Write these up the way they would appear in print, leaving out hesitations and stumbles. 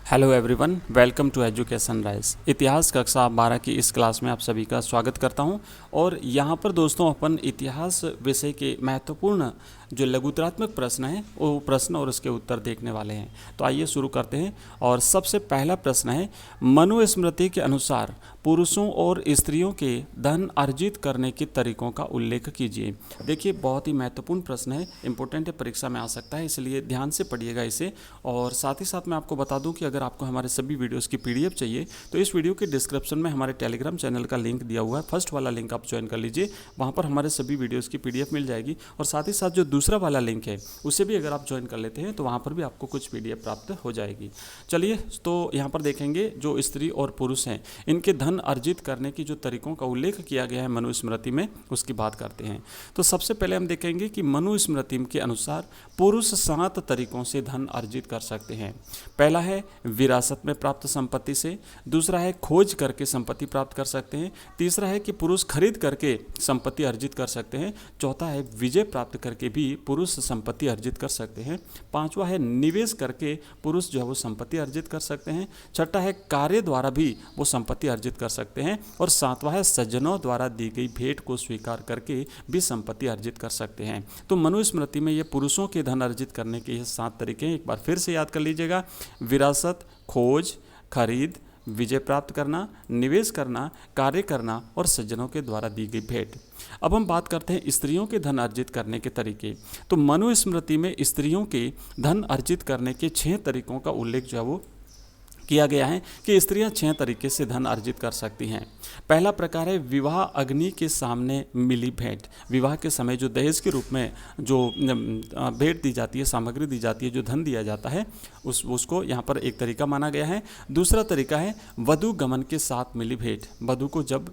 Hello everyone, welcome to Education Rise. इतिहास कक्षा 12 की इस क्लास में आप सभी का स्वागत करता हूं। और यहां पर दोस्तों अपन इतिहास विषय के महत्वपूर्ण जो लघुतरात्मक प्रश्न हैं वो प्रश्न और उसके उत्तर देखने वाले हैं। तो आइए शुरू करते हैं। और सबसे पहला प्रश्न है, मनुस्मृति के अनुसार पुरुषों और स्त्रियों के धन अर्जित करने के तरीकों का उल्लेख कीजिए। देखिए, बहुत ही महत्वपूर्ण प्रश्न है, इंपॉर्टेंट है, परीक्षा में आ सकता है, इसलिए ध्यान से पढ़िएगा इसे। और साथ ही साथ मैं आपको बता दूं कि अगर आपको हमारे सभी वीडियोस की पीडीएफ चाहिए तो इस वीडियो के डिस्क्रिप्शन में हमारे टेलीग्राम चैनल का लिंक दिया हुआ है। फर्स्ट वाला लिंक आप ज्वाइन कर लीजिए, वहाँ पर हमारे सभी वीडियोस की पीडीएफ मिल जाएगी। और साथ ही साथ जो दूसरा वाला लिंक है उसे भी अगर आप ज्वाइन कर लेते हैं तो वहाँ पर भी आपको कुछ पीडीएफ प्राप्त हो जाएगी। चलिए, तो यहाँ पर देखेंगे जो स्त्री और पुरुष हैं इनके धन अर्जित करने की जो तरीकों का उल्लेख किया गया है मनुस्मृति में, उसकी बात करते हैं। तो सबसे पहले हम देखेंगे कि मनुस्मृति के अनुसार पुरुष 7 तरीकों से धन अर्जित कर सकते हैं। पहला है विरासत में प्राप्त संपत्ति से, दूसरा है खोज करके संपत्ति प्राप्त कर सकते हैं, तीसरा है कि पुरुष खरीद करके संपत्ति अर्जित कर सकते हैं, चौथा है विजय प्राप्त करके भी पुरुष संपत्ति अर्जित कर सकते हैं, पांचवा है निवेश करके पुरुष जो है वो संपत्ति अर्जित कर सकते हैं, छठा है कार्य द्वारा भी वो संपत्ति अर्जित कर सकते हैं, और सातवां है सज्जनों द्वारा दी गई भेंट को स्वीकार करके भी संपत्ति अर्जित कर सकते हैं। तो मनुस्मृति में ये पुरुषों के धन अर्जित करने के ये 7 तरीके हैं। एक बार फिर से याद कर लीजिएगा, विरासत, खोज, खरीद, विजय प्राप्त करना, निवेश करना, कार्य करना और सज्जनों के द्वारा दी गई भेंट। अब हम बात करते हैं स्त्रियों के धन अर्जित करने के तरीके। तो मनुस्मृति में स्त्रियों के धन अर्जित करने के 6 तरीकों का उल्लेख जो है वो किया गया है कि स्त्रियां 6 तरीके से धन अर्जित कर सकती हैं। पहला प्रकार है विवाह अग्नि के सामने मिली भेंट। विवाह के समय जो दहेज के रूप में जो भेंट दी जाती है, सामग्री दी जाती है, जो धन दिया जाता है, उसको यहाँ पर एक तरीका माना गया है। दूसरा तरीका है वधु गमन के साथ मिली भेंट। वधु को जब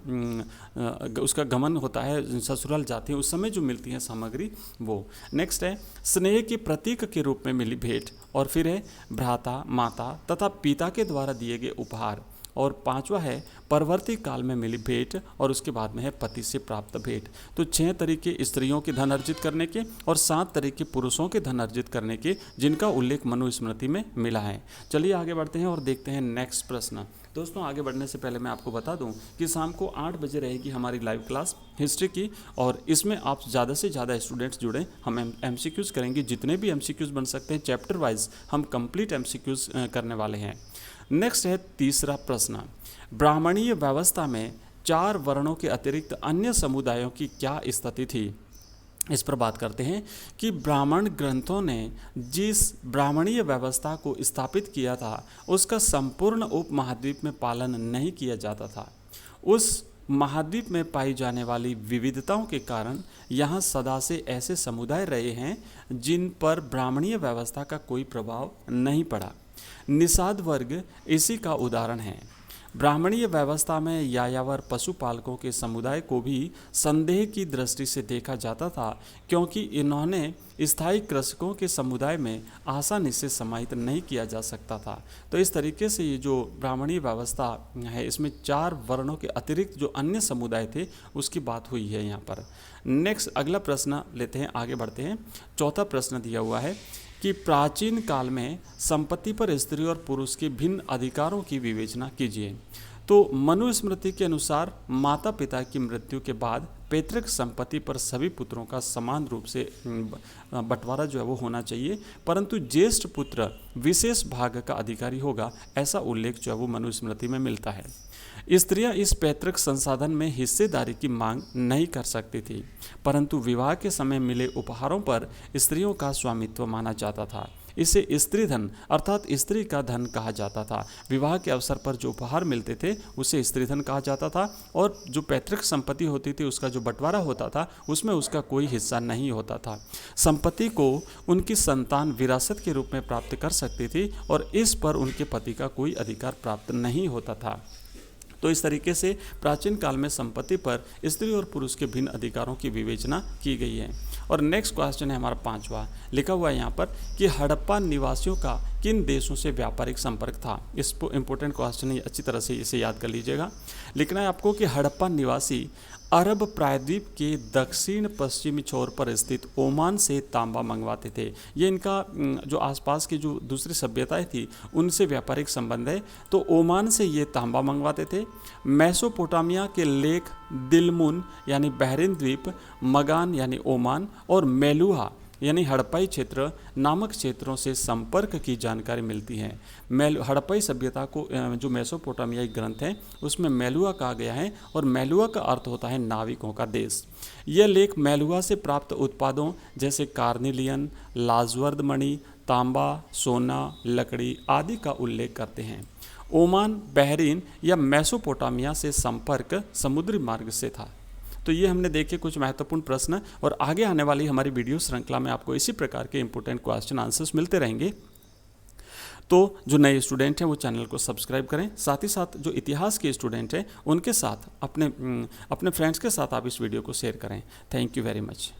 उसका गमन होता है, ससुराल जाती है, उस समय जो मिलती है सामग्री वो। नेक्स्ट है स्नेह के प्रतीक के रूप में मिली भेंट। और फिर है भ्राता, माता तथा पिता के द्वारा दिए गए उपहार। और पांचवा है परवर्ती काल में मिली भेंट, और उसके बाद में है पति से प्राप्त भेंट। तो 6 तरीके स्त्रियों के धन अर्जित करने के और 7 तरीके पुरुषों के धन अर्जित करने के, जिनका उल्लेख मनुस्मृति में मिला है। चलिए आगे बढ़ते हैं और देखते हैं नेक्स्ट प्रश्न। दोस्तों, आगे बढ़ने से पहले मैं आपको बता दूं कि शाम को 8 बजे रहेगी हमारी लाइव क्लास हिस्ट्री की, और इसमें आप ज़्यादा से ज़्यादा स्टूडेंट्स जुड़ें। हम एमसीक्यूज़ करेंगे, जितने भी एमसीक्यूज़ बन सकते हैं चैप्टर वाइज हम कंप्लीट एमसीक्यूज़ करने वाले हैं। नेक्स्ट है तीसरा प्रश्न, ब्राह्मणीय व्यवस्था में 4 वर्णों के अतिरिक्त अन्य समुदायों की क्या स्थिति थी। इस पर बात करते हैं कि ब्राह्मण ग्रंथों ने जिस ब्राह्मणीय व्यवस्था को स्थापित किया था उसका संपूर्ण उपमहाद्वीप में पालन नहीं किया जाता था। उस महाद्वीप में पाई जाने वाली विविधताओं के कारण यहाँ सदा से ऐसे समुदाय रहे हैं जिन पर ब्राह्मणीय व्यवस्था का कोई प्रभाव नहीं पड़ा। निषाद वर्ग इसी का उदाहरण है। ब्राह्मणीय व्यवस्था में यायावर पशुपालकों के समुदाय को भी संदेह की दृष्टि से देखा जाता था, क्योंकि इन्होंने स्थायी कृषकों के समुदाय में आसानी से समाहित नहीं किया जा सकता था। तो इस तरीके से ये जो ब्राह्मणीय व्यवस्था है, इसमें 4 वर्णों के अतिरिक्त जो अन्य समुदाय थे उसकी बात हुई है यहाँ पर। नेक्स्ट अगला प्रश्न लेते हैं, आगे बढ़ते हैं। चौथा प्रश्न दिया हुआ है कि प्राचीन काल में संपत्ति पर स्त्री और पुरुष के भिन्न अधिकारों की विवेचना कीजिए। तो मनुस्मृति के अनुसार माता पिता की मृत्यु के बाद पैतृक संपत्ति पर सभी पुत्रों का समान रूप से बंटवारा जो है वो होना चाहिए, परंतु ज्येष्ठ पुत्र विशेष भाग का अधिकारी होगा, ऐसा उल्लेख जो है वो मनुस्मृति में मिलता है। स्त्रियां इस पैतृक संसाधन में हिस्सेदारी की मांग नहीं कर सकती थी, परंतु विवाह के समय मिले उपहारों पर स्त्रियों का स्वामित्व माना जाता था। इसे स्त्री धन अर्थात स्त्री का धन कहा जाता था। विवाह के अवसर पर जो उपहार मिलते थे उसे स्त्री धन कहा जाता था, और जो पैतृक संपत्ति होती थी उसका जो बंटवारा होता था उसमें उसका कोई हिस्सा नहीं होता था। संपत्ति को उनकी संतान विरासत के रूप में प्राप्त कर सकती थी, और इस पर उनके पति का कोई अधिकार प्राप्त नहीं होता था। तो इस तरीके से प्राचीन काल में संपत्ति पर स्त्री और पुरुष के भिन्न अधिकारों की विवेचना की गई है। और नेक्स्ट क्वेश्चन है हमारा 5वां, लिखा हुआ है यहाँ पर कि हड़प्पा निवासियों का किन देशों से व्यापारिक संपर्क था। इस इंपॉर्टेंट क्वेश्चन है, अच्छी तरह से इसे याद कर लीजिएगा। लिखना है आपको कि हड़प्पा निवासी अरब प्रायद्वीप के दक्षिण पश्चिमी छोर पर स्थित ओमान से तांबा मंगवाते थे। ये इनका जो आसपास की जो दूसरी सभ्यताएं थी उनसे व्यापारिक संबंध है, तो ओमान से ये तांबा मंगवाते थे। मेसोपोटामिया के लेक दिलमुन यानी बहरीन द्वीप, मगान यानी ओमान और मेलुहा यानी हड़प्पाई क्षेत्र नामक क्षेत्रों से संपर्क की जानकारी मिलती है। हड़प्पाई सभ्यता को जो मेसोपोटामियाई ग्रंथ है उसमें मेलुआ कहा गया है और मेलुआ का अर्थ होता है नाविकों का देश। यह लेख मेलुआ से प्राप्त उत्पादों जैसे कार्निलियन, लाजवर्द मणि, तांबा, सोना, लकड़ी आदि का उल्लेख करते हैं। ओमान, बहरीन या मेसोपोटामिया से संपर्क समुद्री मार्ग से था। तो ये हमने देखे कुछ महत्वपूर्ण प्रश्न, और आगे आने वाली हमारी वीडियो श्रृंखला में आपको इसी प्रकार के इंपॉर्टेंट क्वेश्चन आंसर्स मिलते रहेंगे। तो जो नए स्टूडेंट हैं वो चैनल को सब्सक्राइब करें, साथ ही साथ जो इतिहास के स्टूडेंट हैं उनके साथ अपने फ्रेंड्स के साथ आप इस वीडियो को शेयर करें। Thank you very much.